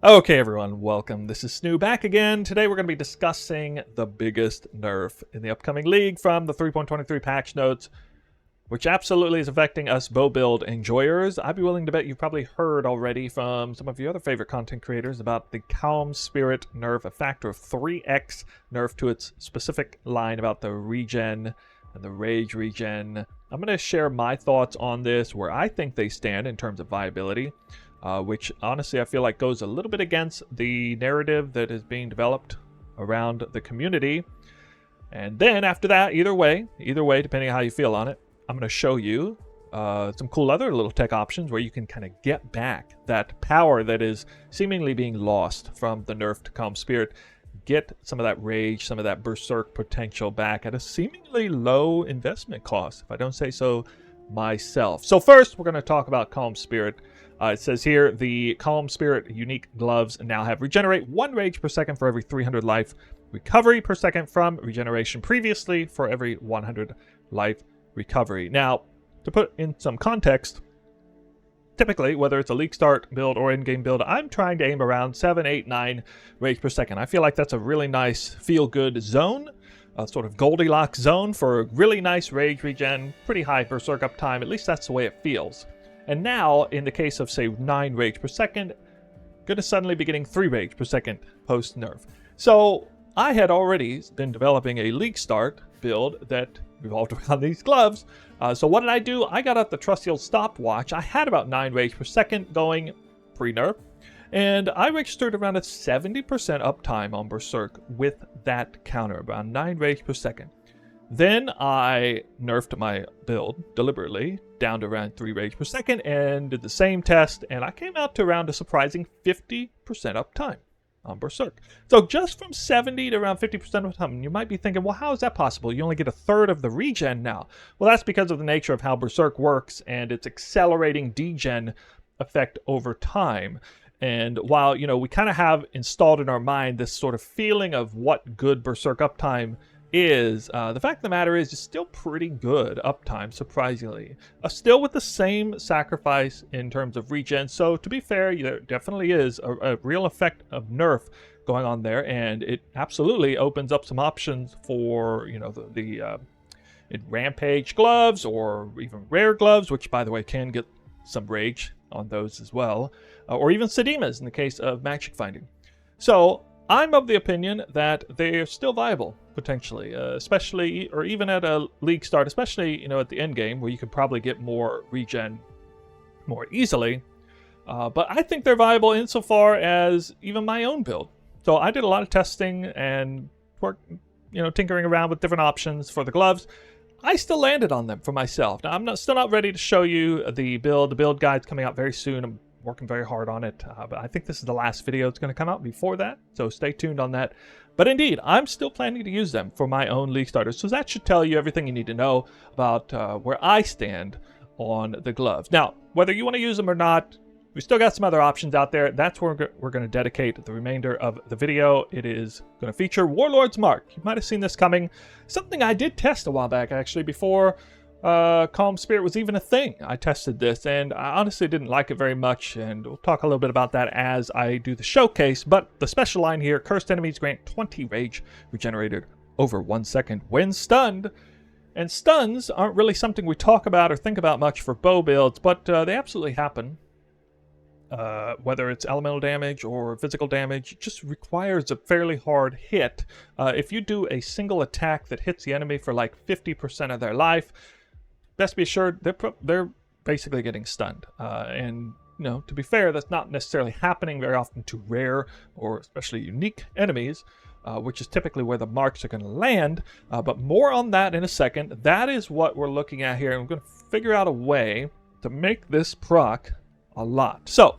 Okay, everyone, welcome. This is Snoo back again. Today we're going to be discussing the biggest nerf in the upcoming league from the 3.23 patch notes, which absolutely is affecting us bow build enjoyers. I'd be willing to bet you've probably heard already from some of your other favorite content creators about the Kaom Spirit nerf, a factor of 3x nerf to its specific line about the regen and the rage regen. I'm going to share my thoughts on this, where I think they stand in terms of viability. Which honestly I feel like goes a little bit against the narrative that is being developed around the community. And then after that, either way, depending on how you feel on it, I'm going to show you some cool other little tech options where you can kind of get back that power that is seemingly being lost from the nerf to Kaom Spirit. Get some of that rage, some of that Berserk potential back at a seemingly low investment cost, if I don't say so myself. So first, we're going to talk about Kaom Spirit. It says here, the Kaom Spirit unique gloves now have regenerate 1 rage per second for every 300 life, recovery per second from regeneration previously for every 100 life recovery. Now, to put in some context, typically, whether it's a league start build or in-game build, I'm trying to aim around 7, 8, 9 rage per second. I feel like that's a really nice feel-good zone, a sort of Goldilocks zone for a really nice rage regen, pretty high Berserk uptime. At least that's the way it feels. And now, in the case of, say, 9 rage per second, gonna suddenly be getting 3 rage per second post-nerf. So, I had already been developing a league start build that revolved around these gloves. So what did I do? I got out the trusty old stopwatch. I had about 9 rage per second going pre-nerf. And I registered around a 70% uptime on Berserk with that counter, around 9 rage per second. Then I nerfed my build deliberately down to around 3 rage per second and did the same test, and I came out to around a surprising 50% uptime on Berserk. So just from 70 to around 50% uptime, you might be thinking, well, how is that possible? You only get a third of the regen now. Well, that's because of the nature of how Berserk works and its accelerating degen effect over time. And while, we kind of have installed in our mind this sort of feeling of what good Berserk uptime is, the fact of the matter is it's still pretty good uptime, surprisingly. Still with the same sacrifice in terms of regen. So to be fair, there definitely is a real effect of nerf going on there, and it absolutely opens up some options for, the rampage gloves or even rare gloves, which by the way can get some rage on those as well, or even Sedemas in the case of magic finding. So I'm of the opinion that they're still viable, potentially, especially, or even at a league start, especially, at the end game, where you could probably get more regen more easily. But I think they're viable insofar as even my own build. So I did a lot of testing and tinkering around with different options for the gloves. I still landed on them for myself. Now, I'm still not ready to show you the build. The build guide's coming out very soon. I'm working very hard on it, but I think this is the last video that's going to come out before that, so stay tuned on that. But indeed, I'm still planning to use them for my own league starters, so that should tell you everything you need to know about where I stand on the gloves. Now, whether you want to use them or not, we still got some other options out there. That's where we're going to dedicate the remainder of the video. It is going to feature Warlord's Mark. You might have seen this coming. Something I did test a while back, actually, before Kaom Spirit was even a thing. I tested this, and I honestly didn't like it very much, and we'll talk a little bit about that as I do the showcase. But the special line here, cursed enemies grant 20 rage regenerated over 1 second when stunned. And stuns aren't really something we talk about or think about much for bow builds, but they absolutely happen. Whether it's elemental damage or physical damage, it just requires a fairly hard hit. If you do a single attack that hits the enemy for like 50% of their life, best be assured they're basically getting stunned. And to be fair, that's not necessarily happening very often to rare or especially unique enemies, which is typically where the marks are going to land. But more on that in a second. That is what we're looking at here, and we're going to figure out a way to make this proc a lot. So,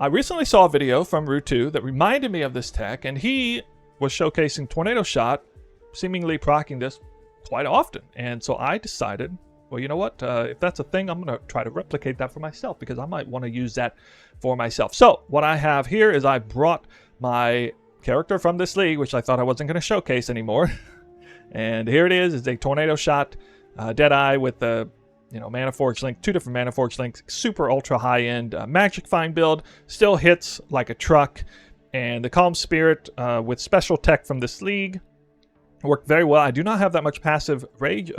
I recently saw a video from Ru2 that reminded me of this tech, and he was showcasing Tornado Shot, seemingly proccing this quite often. And so I decided, well, you know what? If that's a thing, I'm going to try to replicate that for myself, because I might want to use that for myself. So, what I have here is I brought my character from this league, which I thought I wasn't going to showcase anymore. And here it is a Tornado Shot Deadeye with the you know, Mana Forge Link, 2 different Mana Forge Links, super ultra high-end Magic Find build, still hits like a truck. And the Calm Spirit with special tech from this league worked very well. I do not have that much passive rage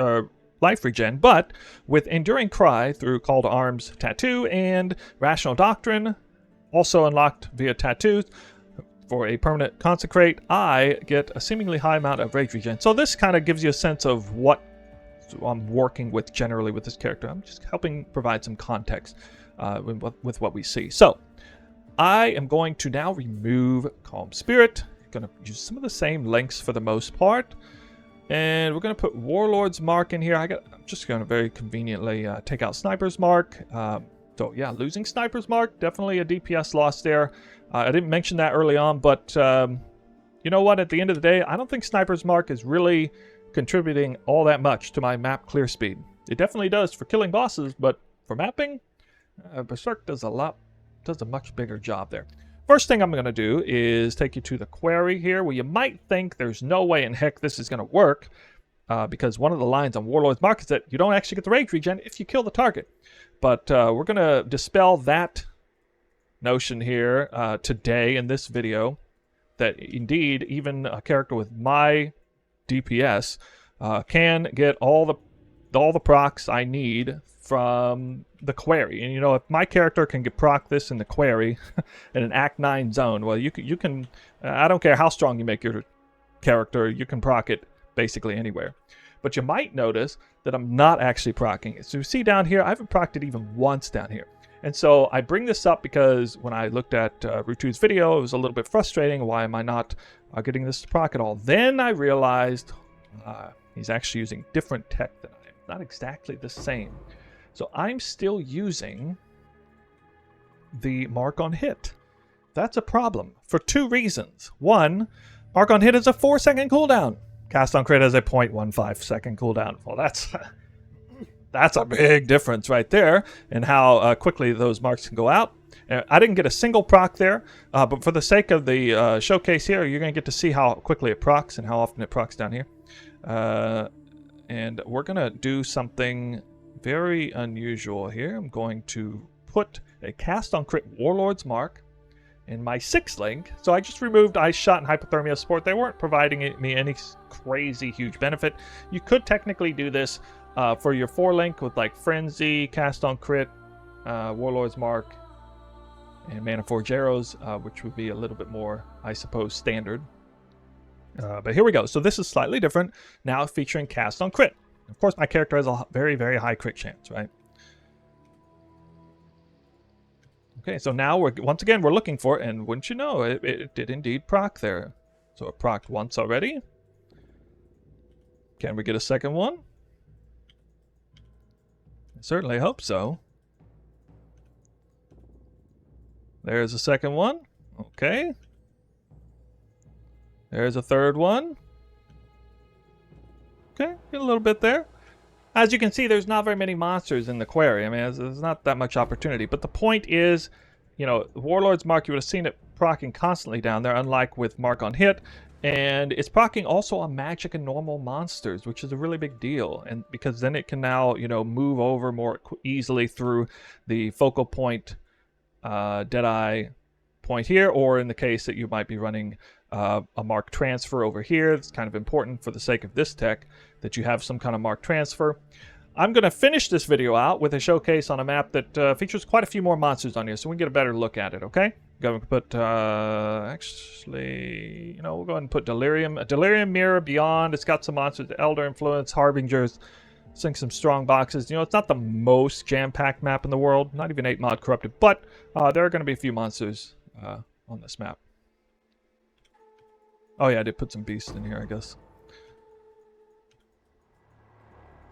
life regen, but with Enduring Cry through Call to Arms Tattoo and Rational Doctrine, also unlocked via tattoos, for a permanent Consecrate, I get a seemingly high amount of rage regen. So this kind of gives you a sense of what I'm working with generally with this character. I'm just helping provide some context with what we see. So I am going to now remove Calm Spirit. Going to use some of the same links for the most part. And we're going to put Warlord's Mark in here. I'm just going to very conveniently take out Sniper's Mark. So yeah, losing Sniper's Mark, definitely a DPS loss there. I didn't mention that early on, but you know what? At the end of the day, I don't think Sniper's Mark is really contributing all that much to my map clear speed. It definitely does for killing bosses, but for mapping, Berserk does a much bigger job there. First thing I'm going to do is take you to the query here, where you might think there's no way in heck this is going to work, because one of the lines on Warlord's Mark is that you don't actually get the rage regen if you kill the target. But we're going to dispel that notion here today in this video, that indeed even a character with my DPS can get all the procs I need from the query. And you know, if my character can get proc this in the query in an Act 9 zone, well, you can I don't care how strong you make your character, you can proc it basically anywhere. But you might notice that I'm not actually procking it. So you see down here, I haven't procced it even once down here. And so I bring this up because when I looked at Rutu's video, it was a little bit frustrating. Why am I not getting this to proc at all? Then I realized he's actually using different tech than I am. Not exactly the same. So I'm still using the Mark on Hit. That's a problem for 2 reasons. 1, Mark on Hit is a 4-second cooldown. Cast on Crit has a 0.15 second cooldown. Well, that's a big difference right there in how quickly those marks can go out. I didn't get a single proc there, but for the sake of the showcase here, you're going to get to see how quickly it procs and how often it procs down here. And we're going to do something very unusual here. I'm going to put a Cast on Crit Warlord's Mark in my 6th link. So I just removed Ice Shot and Hypothermia Support. They weren't providing me any crazy huge benefit. You could technically do this for your 4 link with like Frenzy, Cast on Crit, Warlord's Mark, and Mana Forge Arrows, which would be a little bit more, I suppose, standard. But here we go. So this is slightly different, now featuring Cast on Crit. Of course, my character has a very, very high crit chance, right? Okay, so now once again we're looking for it, and wouldn't you know, it did indeed proc there. So it procced once already. Can we get a second one? I certainly hope so. There's a second one. Okay. There's a third one. Okay, get a little bit there. As you can see, there's not very many monsters in the query. I mean, there's not that much opportunity. But the point is, you know, Warlord's Mark, you would have seen it proccing constantly down there, unlike with Mark on Hit. And it's proccing also on magic and normal monsters, which is a really big deal. And because then it can now, you know, move over more easily through the focal point, Deadeye point here, or in the case that you might be running a mark transfer over here. It's kind of important for the sake of this tech that you have some kind of mark transfer. I'm going to finish this video out with a showcase on a map that features quite a few more monsters on here, so we can get a better look at it, okay? Going to put, actually, you know, we'll go ahead and put Delirium. A Delirium Mirror Beyond. It's got some monsters, Elder Influence, Harbingers, sink some strong boxes. You know, it's not the most jam-packed map in the world, not even 8 mod corrupted, but there are going to be a few monsters on this map. Oh yeah, I did put some beasts in here, I guess.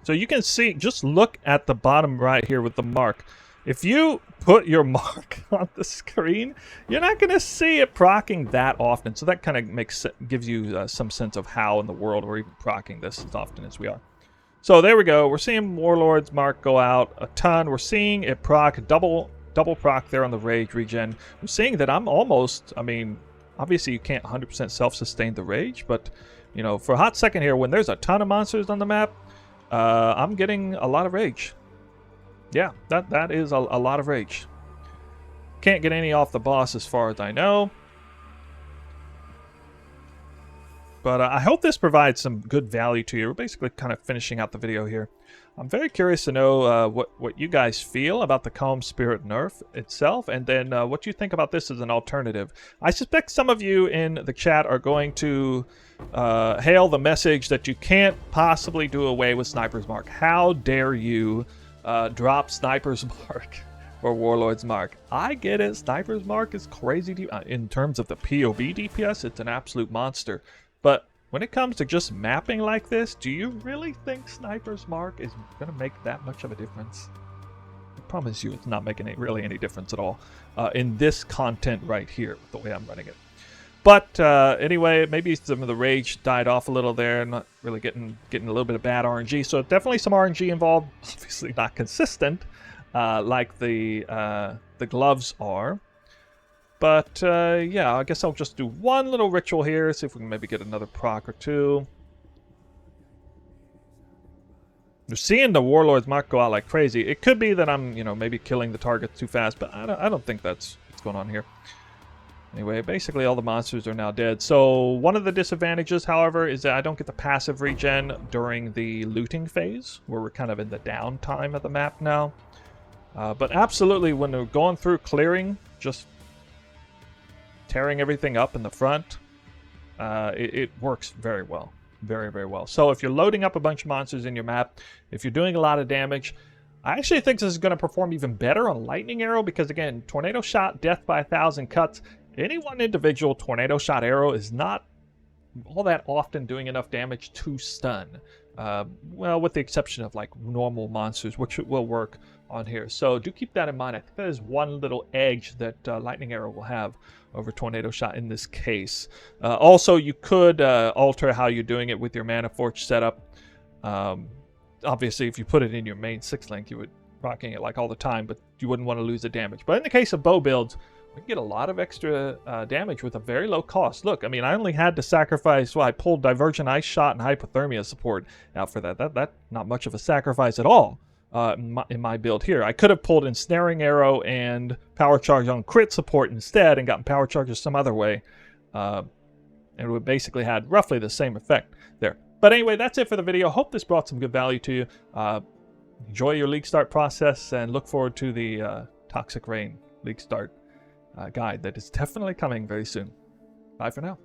So you can see, just look at the bottom right here with the mark. If you put your mark on the screen, you're not going to see it proccing that often. So that kind of gives you some sense of how in the world we're even proccing this as often as we are. So there we go. We're seeing Warlord's Mark go out a ton. We're seeing it proc, double proc there on the rage regen. We're seeing that I'm almost, I mean, obviously you can't 100% self-sustain the rage, but, you know, for a hot second here, when there's a ton of monsters on the map, I'm getting a lot of rage. Yeah, that is a lot of rage. Can't get any off the boss as far as I know. But I hope this provides some good value to you. We're basically kind of finishing out the video here. I'm very curious to know what you guys feel about the Kaom Spirit nerf itself, and then what you think about this as an alternative. I suspect some of you in the chat are going to hail the message that you can't possibly do away with Sniper's Mark. How dare you drop Sniper's Mark or Warlord's Mark? I get it. Sniper's Mark is crazy. In terms of the PoE DPS, it's an absolute monster. But when it comes to just mapping like this, do you really think Sniper's Mark is going to make that much of a difference? I promise you it's not making really any difference at all in this content right here, the way I'm running it. But anyway, maybe some of the rage died off a little there, not really getting a little bit of bad RNG. So definitely some RNG involved, obviously not consistent like the gloves are. But, yeah, I guess I'll just do one little ritual here, see if we can maybe get another proc or two. You're seeing the Warlord's Mark go out like crazy. It could be that I'm, maybe killing the target too fast, but I don't think that's what's going on here. Anyway, basically all the monsters are now dead. So one of the disadvantages, however, is that I don't get the passive regen during the looting phase, where we're kind of in the downtime of the map now. But absolutely, when we're going through clearing, just tearing everything up in the front, it works very well. Very, very well. So if you're loading up a bunch of monsters in your map, if you're doing a lot of damage, I actually think this is going to perform even better on Lightning Arrow because, again, Tornado Shot, Death by 1,000 Cuts, any one individual Tornado Shot arrow is not all that often doing enough damage to stun. Well, with the exception of, like, normal monsters, which will work on here. So do keep that in mind. I think that is one little edge that Lightning Arrow will have over Tornado Shot in this case. Also, you could alter how you're doing it with your Mana Forge setup. Obviously, if you put it in your main 6-link, you would rocking it like all the time, but you wouldn't want to lose the damage. But in the case of bow builds, we can get a lot of extra damage with a very low cost. Look, I mean, I only had to sacrifice, well, I pulled Divergent Ice Shot and Hypothermia support out for that. That's not much of a sacrifice at all. In my build here. I could have pulled Ensnaring Arrow and Power Charge on crit support instead and gotten Power Charges some other way. And it would basically had roughly the same effect there. But anyway, that's it for the video. Hope this brought some good value to you. Enjoy your League Start process and look forward to the Toxic Rain League Start guide that is definitely coming very soon. Bye for now.